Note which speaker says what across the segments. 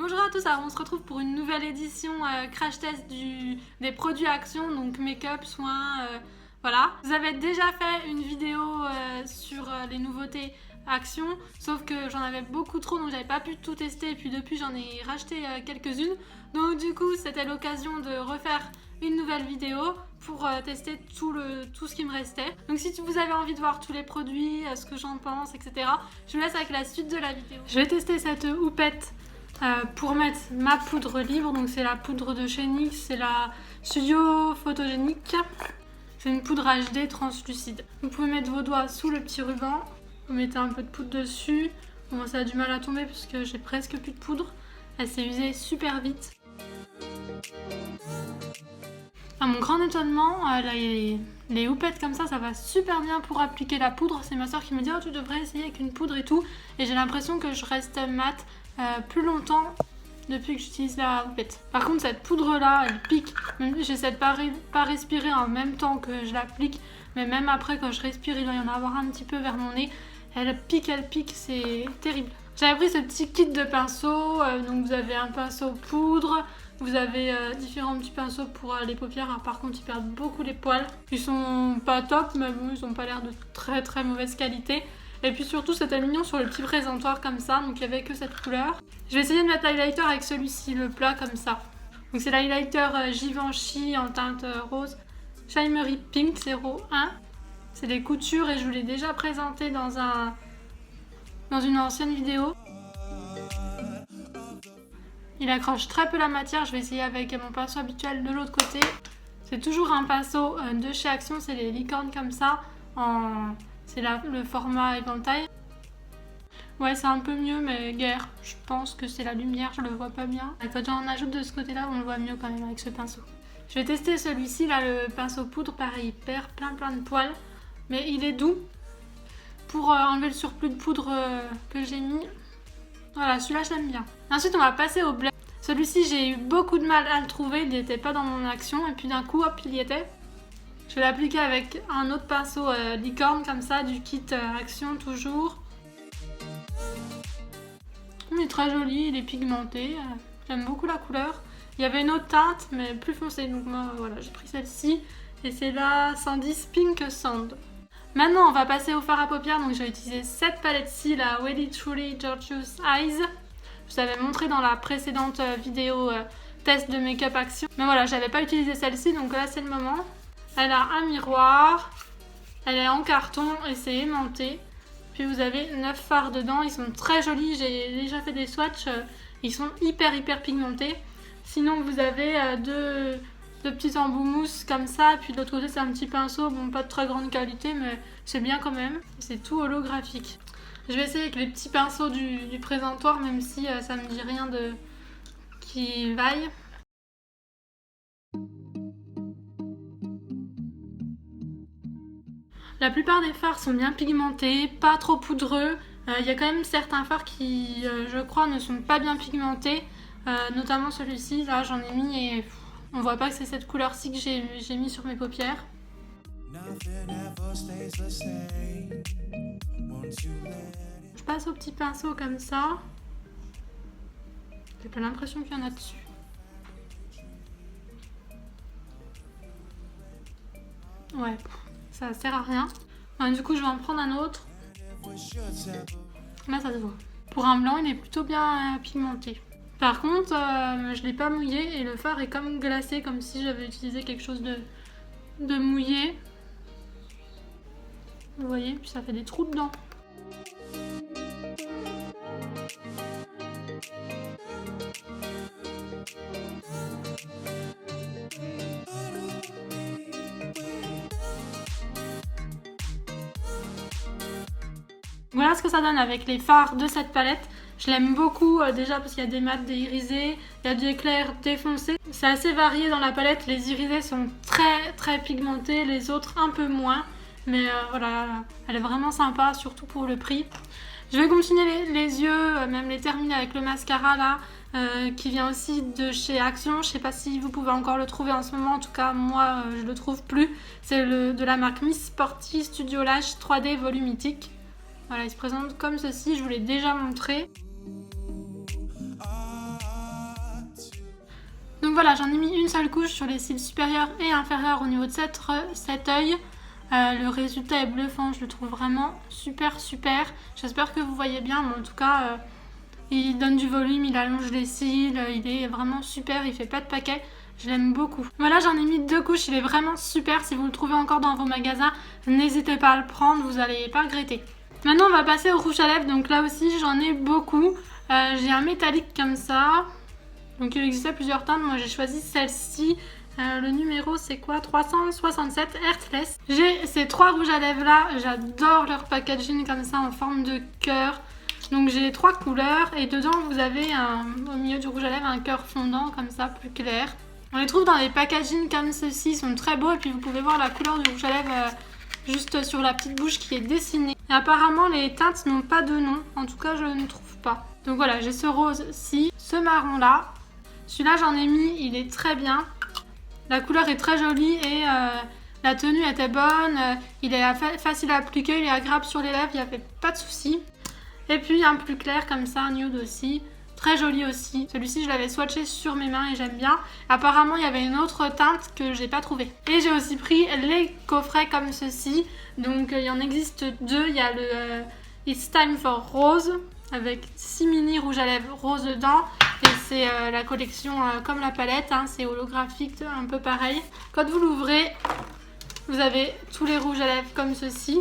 Speaker 1: Bonjour à tous, alors on se retrouve pour une nouvelle édition crash test des produits Action, donc make-up, soins, voilà. Vous avez déjà fait une vidéo sur les nouveautés Action, sauf que j'en avais beaucoup trop donc j'avais pas pu tout tester et puis depuis j'en ai racheté quelques-unes. Donc du coup c'était l'occasion de refaire une nouvelle vidéo pour tester tout ce qui me restait. Donc si vous avez envie de voir tous les produits, ce que j'en pense, etc. Je vous laisse avec la suite de la vidéo. Je vais tester cette houppette pour mettre ma poudre libre, donc c'est la poudre de chez NYX, c'est la Studio Photogénique. C'est une poudre HD translucide. Vous pouvez mettre vos doigts sous le petit ruban, vous mettez un peu de poudre dessus. Bon, ça a du mal à tomber parce que j'ai presque plus de poudre. Elle s'est usée super vite. À mon grand étonnement, les houpettes comme ça va super bien pour appliquer la poudre. C'est ma soeur qui me dit « Oh, tu devrais essayer avec une poudre et tout ». Et j'ai l'impression que je reste mat plus longtemps depuis que j'utilise la houppette. Par contre, cette poudre-là, elle pique. J'essaie de pas respirer en même temps que je l'applique. Mais même après, quand je respire, il doit y en avoir un petit peu vers mon nez. Elle pique, c'est terrible. J'avais pris ce petit kit de pinceaux. Donc vous avez un pinceau poudre. Vous avez différents petits pinceaux pour les paupières. Alors, par contre, ils perdent beaucoup les poils. Ils sont pas top, mais bon, ils ont pas l'air de très très mauvaise qualité. Et puis surtout, c'était mignon sur le petit présentoir comme ça. Donc, il n'y avait que cette couleur. Je vais essayer de mettre l'highlighter avec celui-ci, le plat comme ça. Donc, c'est l'highlighter Givenchy en teinte rose. Shimmery Pink 01. C'est des coutures et je vous l'ai déjà présenté dans une ancienne vidéo. Il accroche très peu la matière, je vais essayer avec mon pinceau habituel de l'autre côté. C'est toujours un pinceau de chez Action, c'est les licornes comme ça, c'est le format éventail. Ouais, c'est un peu mieux, mais guère, je pense que c'est la lumière, je le vois pas bien. Et quand on ajoute de ce côté-là, on le voit mieux quand même avec ce pinceau. Je vais tester celui-ci, là, le pinceau poudre, pareil, il perd plein de poils, mais il est doux. Pour enlever le surplus de poudre que j'ai mis. Voilà, celui-là je l'aime bien. Ensuite on va passer au blush. Celui-ci j'ai eu beaucoup de mal à le trouver, il n'était pas dans mon Action et puis d'un coup hop il y était. Je vais l'appliquer avec un autre pinceau licorne comme ça, du kit Action toujours. Il est très joli, il est pigmenté, j'aime beaucoup la couleur. Il y avait une autre teinte mais plus foncée donc moi voilà j'ai pris celle-ci et c'est la 110 Pink Sand. Maintenant, on va passer au fard à paupières. Donc, j'ai utilisé cette palette-ci, la Welly Truly Gorgeous Eyes. Je vous avais montré dans la précédente vidéo test de make-up Action. Mais voilà, j'avais pas utilisé celle-ci, donc là, c'est le moment. Elle a un miroir. Elle est en carton et c'est aimanté. Puis, vous avez 9 fards dedans. Ils sont très jolis. J'ai déjà fait des swatchs. Ils sont hyper pigmentés. Sinon, vous avez deux petits embouts mousse comme ça, et puis de l'autre côté c'est un petit pinceau, bon pas de très grande qualité mais c'est bien quand même, c'est tout holographique. Je vais essayer avec les petits pinceaux du présentoir même si ça me dit rien qui vaille. La plupart des fards sont bien pigmentés, pas trop poudreux, il y a quand même certains fards qui je crois ne sont pas bien pigmentés, notamment celui-ci, là j'en ai mis et on voit pas que c'est cette couleur-ci que j'ai mis sur mes paupières. Je passe au petit pinceau comme ça. J'ai pas l'impression qu'il y en a dessus. Ouais, ça sert à rien. Enfin, du coup, je vais en prendre un autre. Là, ça se voit. Pour un blanc, il est plutôt bien pigmenté. Par contre, je l'ai pas mouillé et le fard est comme glacé, comme si j'avais utilisé quelque chose de mouillé. Vous voyez, puis ça fait des trous dedans. Voilà ce que ça donne avec les fards de cette palette. Je l'aime beaucoup déjà parce qu'il y a des mats, des irisés, il y a des clairs défoncés. C'est assez varié dans la palette, les irisés sont très pigmentés, les autres un peu moins. Mais voilà, elle est vraiment sympa, surtout pour le prix. Je vais continuer les yeux, même les terminer avec le mascara là, qui vient aussi de chez Action. Je sais pas si vous pouvez encore le trouver en ce moment, en tout cas moi je le trouve plus. C'est de la marque Miss Sporty Studio Lash 3D Volumitique. Voilà, il se présente comme ceci, je vous l'ai déjà montré. voilà, j'en ai mis une seule couche sur les cils supérieurs et inférieurs au niveau de cet œil. Le résultat est bluffant, je le trouve vraiment super. J'espère que vous voyez bien, mais en tout cas, il donne du volume, il allonge les cils, il est vraiment super, il fait pas de paquet. Je l'aime beaucoup. Voilà, j'en ai mis 2 couches, il est vraiment super. Si vous le trouvez encore dans vos magasins, n'hésitez pas à le prendre, vous n'allez pas regretter. Maintenant, on va passer au rouge à lèvres. Donc là aussi, j'en ai beaucoup. J'ai un métallique comme ça. Donc il existait plusieurs teintes. Moi, j'ai choisi celle-ci. Le numéro, c'est quoi? 367 Heartless. J'ai ces 3 rouges à lèvres là. J'adore leur packaging comme ça en forme de cœur. Donc j'ai 3 couleurs et dedans, vous avez au milieu du rouge à lèvres un cœur fondant comme ça, plus clair. On les trouve dans des packagings comme ceci, ils sont très beaux et puis vous pouvez voir la couleur du rouge à lèvres juste sur la petite bouche qui est dessinée. Et apparemment les teintes n'ont pas de nom, en tout cas je ne trouve pas. Donc voilà, j'ai ce rose-ci, ce marron-là. Celui-là j'en ai mis, il est très bien. La couleur est très jolie et la tenue était bonne. Il est facile à appliquer, il est agréable sur les lèvres, il n'y avait pas de souci. Et puis un plus clair comme ça, nude aussi. Très joli aussi. Celui-ci, je l'avais swatché sur mes mains et j'aime bien. Apparemment, il y avait une autre teinte que j'ai pas trouvée. Et j'ai aussi pris les coffrets comme ceci. Donc, il y en existe 2. Il y a le It's Time for Rose avec 6 mini rouges à lèvres rose dedans. Et c'est la collection comme la palette. Hein, c'est holographique, un peu pareil. Quand vous l'ouvrez, vous avez tous les rouges à lèvres comme ceci.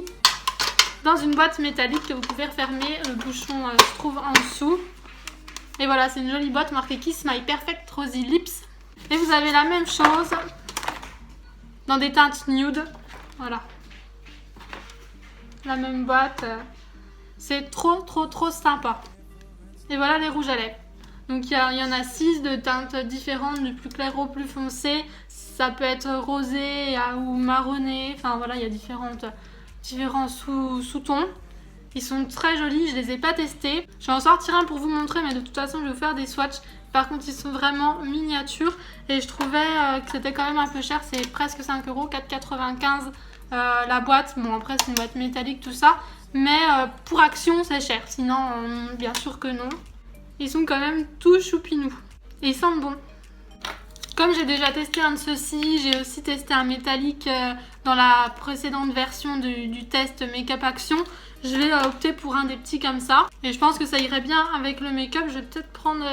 Speaker 1: Dans une boîte métallique que vous pouvez refermer. Le bouchon se trouve en dessous. Et voilà, c'est une jolie boîte marquée Kiss My Perfect Rosy Lips. Et vous avez la même chose dans des teintes nude. Voilà. La même boîte. C'est trop sympa. Et voilà les rouges à lèvres. Donc il y en a 6 de teintes différentes, du plus clair au plus foncé. Ça peut être rosé ou marronné. Enfin voilà, il y a différents sous-tons. Ils sont très jolis, je les ai pas testés. Je vais en sortir un pour vous montrer, mais de toute façon, je vais vous faire des swatchs. Par contre, ils sont vraiment miniatures et je trouvais que c'était quand même un peu cher. C'est presque 5 €, 4,95 € la boîte. Bon, après, c'est une boîte métallique, tout ça. Mais pour Action, c'est cher. Sinon, bien sûr que non. Ils sont quand même tout choupinous. Et ils sentent bon. Comme j'ai déjà testé un de ceux-ci, j'ai aussi testé un métallique dans la précédente version du test Make-up Action. Je vais opter pour un des petits comme ça. Et je pense que ça irait bien avec le make-up. Je vais peut-être prendre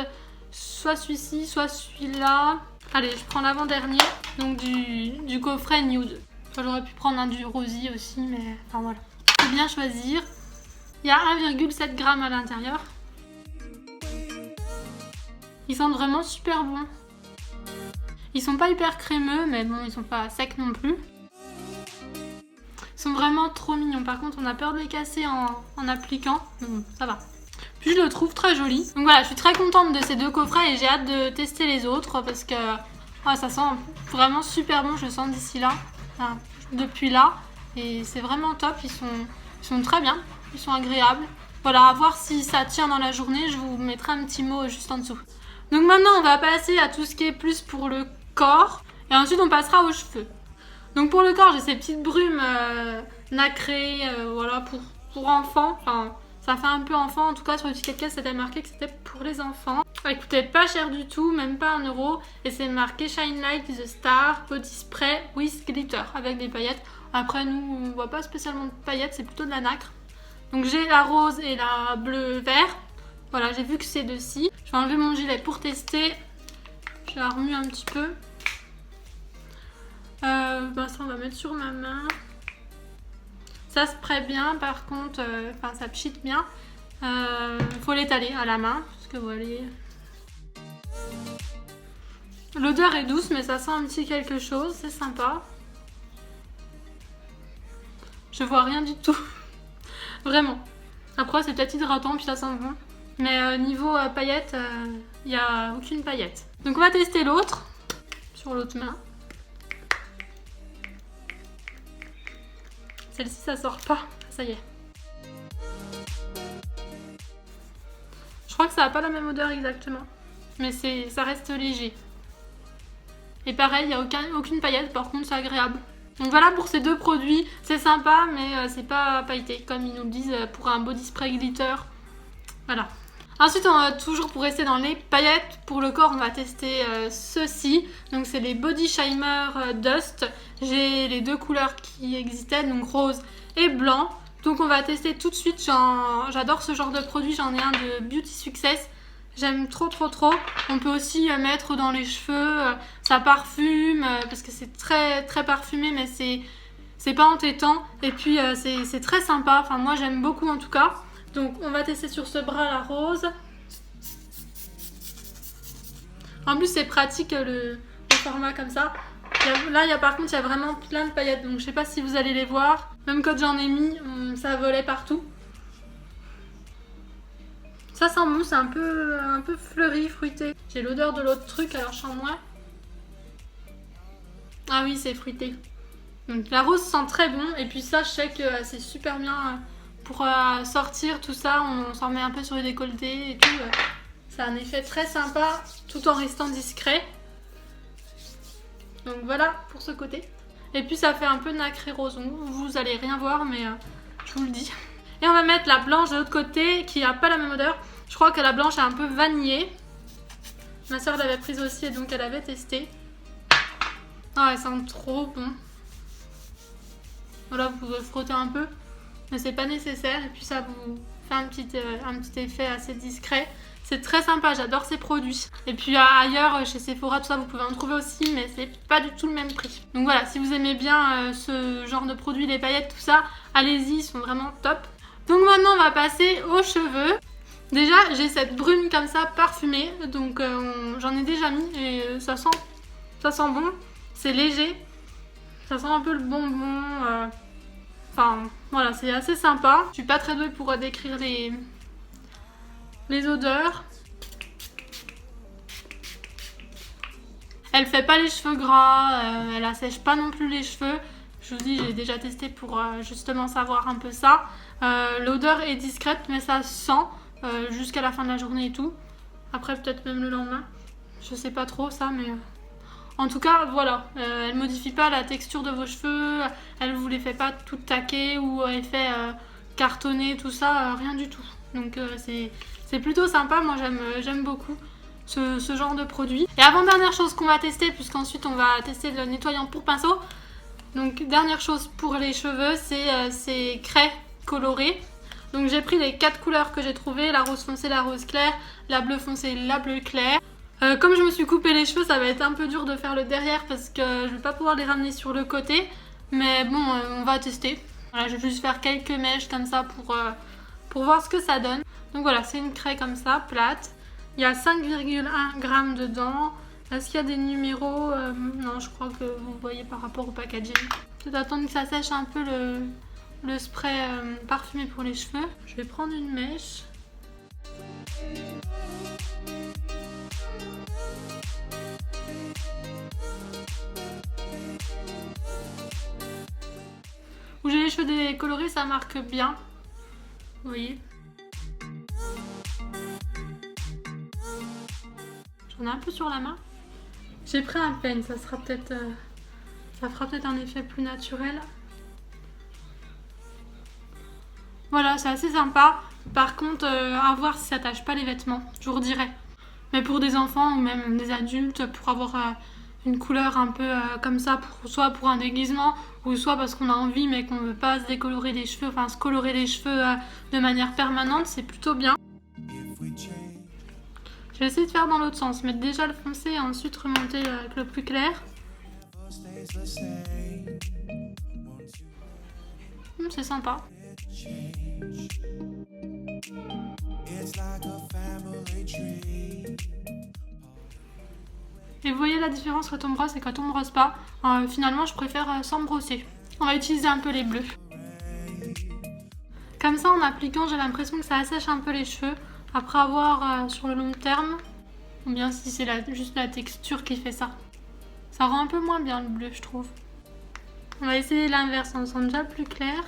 Speaker 1: soit celui-ci, soit celui-là. Allez, je prends l'avant-dernier. Donc du coffret nude. Enfin, j'aurais pu prendre un du rosy aussi, mais enfin voilà. Faut bien choisir. Il y a 1,7 g à l'intérieur. Ils sentent vraiment super bons. Ils sont pas hyper crémeux, mais bon, ils sont pas secs non plus. Ils sont vraiment trop mignons. Par contre, on a peur de les casser en appliquant. Mais bon, ça va. Puis je le trouve très joli. Donc voilà, je suis très contente de ces 2 coffrets et j'ai hâte de tester les autres parce que ça sent vraiment super bon. Je le sens d'ici là, enfin, depuis là. Et c'est vraiment top. Ils sont très bien. Ils sont agréables. Voilà, à voir si ça tient dans la journée. Je vous mettrai un petit mot juste en dessous. Donc maintenant, on va passer à tout ce qui est plus pour le corps. Et ensuite, on passera aux cheveux. Donc pour le corps, j'ai ces petites brumes nacrées, voilà, pour enfants. Enfin, ça fait un peu enfant. En tout cas, sur l'étiquette, c'était marqué que c'était pour les enfants. Ça coûtait pas cher du tout, même pas 1 €. Et c'est marqué Shine Like the Star Body Spray with Glitter, avec des paillettes. Après, nous, on voit pas spécialement de paillettes, c'est plutôt de la nacre. Donc j'ai la rose et la bleu-vert. Voilà, j'ai vu que c'est de-ci. Je vais enlever mon gilet pour tester. Je la remue un petit peu. Ça on va mettre sur ma main. Ça spray bien par contre, ça pchite bien. Faut l'étaler à la main parce que voilà. L'odeur est douce mais ça sent un petit quelque chose, c'est sympa. Je vois rien du tout. Vraiment. Après c'est peut-être hydratant puis ça sent bon. Mais niveau paillettes, il n'y a aucune paillette. Donc on va tester l'autre sur l'autre main. Celle-ci ça sort pas, ça y est. Je crois que ça n'a pas la même odeur exactement, mais ça reste léger. Et pareil, il n'y a aucune paillette, par contre c'est agréable. Donc voilà pour ces 2 produits, c'est sympa mais c'est pas pailleté comme ils nous le disent pour un body spray glitter. Voilà. Ensuite, toujours pour rester dans les paillettes, pour le corps, on va tester ceci. Donc, c'est les Body Shimmer Dust. J'ai les deux couleurs qui existaient, donc rose et blanc. Donc, on va tester tout de suite. J'adore ce genre de produit. J'en ai un de Beauty Success. J'aime trop. On peut aussi mettre dans les cheveux. Ça parfume, parce que c'est très, très parfumé, mais c'est pas entêtant. Et puis, c'est très sympa. Enfin, moi, j'aime beaucoup en tout cas. Donc on va tester sur ce bras la rose. En plus c'est pratique le format comme ça. Là par contre il y a vraiment plein de paillettes. Donc je sais pas si vous allez les voir. Même quand j'en ai mis, ça volait partout. Ça sent bon, c'est un peu fleuri, fruité. J'ai l'odeur de l'autre truc, alors je sens moins. Ah oui, c'est fruité. Donc la rose sent très bon. Et puis ça, je sais que c'est super bien... Pour sortir tout ça, on s'en met un peu sur les décolletés et tout. Ça a un effet très sympa tout en restant discret. Donc voilà pour ce côté. Et puis ça fait un peu nacré roson. Vous allez rien voir mais je vous le dis. Et on va mettre la blanche de l'autre côté qui n'a pas la même odeur. Je crois que la blanche est un peu vanillée. Ma soeur l'avait prise aussi et donc elle avait testé. Ah, elle sent trop bon. Voilà, vous pouvez frotter un peu. Mais c'est pas nécessaire et puis ça vous fait un petit effet assez discret. C'est très sympa, j'adore ces produits. Et puis ailleurs, chez Sephora, tout ça, vous pouvez en trouver aussi, mais c'est pas du tout le même prix. Donc voilà, si vous aimez bien ce genre de produits, les paillettes, tout ça, allez-y, ils sont vraiment top. Donc maintenant, on va passer aux cheveux. Déjà, j'ai cette brune comme ça, parfumée, donc j'en ai déjà mis et ça sent bon. C'est léger, ça sent un peu le bonbon. Enfin, voilà, c'est assez sympa. Je suis pas très douée pour décrire les odeurs. Elle fait pas les cheveux gras, elle assèche pas non plus les cheveux. Je vous dis, j'ai déjà testé pour justement savoir un peu ça. L'odeur est discrète, mais ça sent jusqu'à la fin de la journée et tout. Après, peut-être même le lendemain. Je sais pas trop ça, mais... En tout cas, voilà, elle modifie pas la texture de vos cheveux, elle vous les fait pas tout taquer ou effet cartonné, tout ça, rien du tout. Donc c'est plutôt sympa, moi j'aime beaucoup ce genre de produit. Et avant-dernière chose qu'on va tester, puisqu'ensuite on va tester le nettoyant pour pinceau. Donc dernière chose pour les cheveux, c'est ces craies colorées. Donc j'ai pris les 4 couleurs que j'ai trouvées, la rose foncée, la rose claire, la bleue foncée, la bleue claire. Comme je me suis coupé les cheveux, ça va être un peu dur de faire le derrière parce que je vais pas pouvoir les ramener sur le côté. Mais bon, on va tester. Voilà, je vais juste faire quelques mèches comme ça pour voir ce que ça donne. Donc voilà, c'est une craie comme ça, plate. Il y a 5,1 g dedans. Est-ce qu'il y a des numéros? Non, je crois que vous voyez par rapport au packaging. Peut-être attendre que ça sèche un peu le spray parfumé pour les cheveux. Je vais prendre une mèche. Où j'ai les cheveux décolorés, ça marque bien. Vous voyez. J'en ai un peu sur la main. J'ai pris un peigne, ça fera peut-être un effet plus naturel. Voilà, c'est assez sympa. Par contre, à voir si ça tâche pas les vêtements, je vous redirai. Mais pour des enfants ou même des adultes, pour avoir une couleur un peu comme ça, soit pour un déguisement ou soit parce qu'on a envie mais qu'on veut pas se décolorer les cheveux, enfin se colorer les cheveux de manière permanente, c'est plutôt bien. Je vais essayer de faire dans l'autre sens, mettre déjà le foncé et ensuite remonter avec le plus clair. C'est sympa. Et vous voyez la différence quand on brosse et quand on ne brosse pas. Finalement, je préfère sans brosser. On va utiliser un peu les bleus. Comme ça, en appliquant, j'ai l'impression que ça assèche un peu les cheveux. Après avoir sur le long terme, ou bien si c'est juste la texture qui fait ça. Ça rend un peu moins bien le bleu, je trouve. On va essayer l'inverse, on sent déjà plus clair.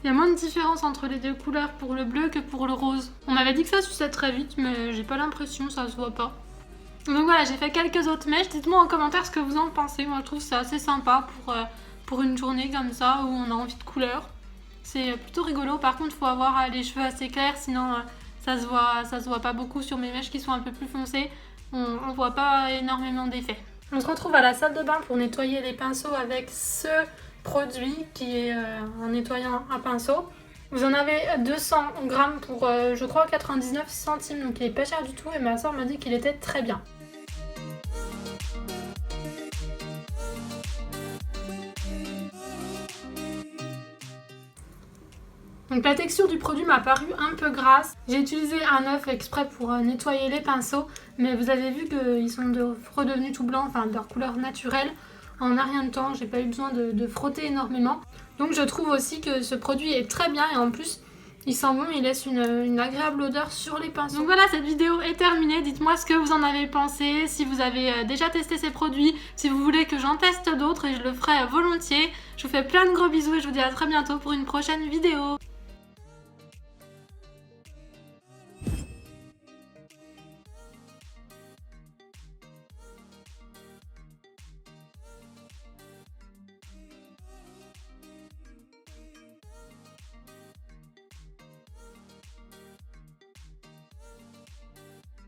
Speaker 1: Il y a moins de différence entre les deux couleurs pour le bleu que pour le rose. On m'avait dit que ça suçait très vite, mais j'ai pas l'impression, ça se voit pas. Donc voilà, j'ai fait quelques autres mèches. Dites-moi en commentaire ce que vous en pensez. Moi, je trouve ça assez sympa pour une journée comme ça où on a envie de couleur. C'est plutôt rigolo. Par contre, il faut avoir les cheveux assez clairs, sinon ça se voit pas beaucoup sur mes mèches qui sont un peu plus foncées. On voit pas énormément d'effet. On se retrouve à la salle de bain pour nettoyer les pinceaux avec ce produit qui est un nettoyant à pinceau. Vous en avez 200 grammes pour je crois 99 centimes, donc il est pas cher du tout et ma soeur m'a dit qu'il était très bien. Donc la texture du produit m'a paru un peu grasse. J'ai utilisé un œuf exprès pour nettoyer les pinceaux, mais vous avez vu qu'ils sont redevenus tout blancs, enfin de leur couleur naturelle. En un rien de temps, j'ai pas eu besoin de frotter énormément. Donc je trouve aussi que ce produit est très bien et en plus il sent bon, il laisse une agréable odeur sur les pinceaux. Donc voilà, cette vidéo est terminée. Dites-moi ce que vous en avez pensé, si vous avez déjà testé ces produits, si vous voulez que j'en teste d'autres et je le ferai volontiers. Je vous fais plein de gros bisous et je vous dis à très bientôt pour une prochaine vidéo.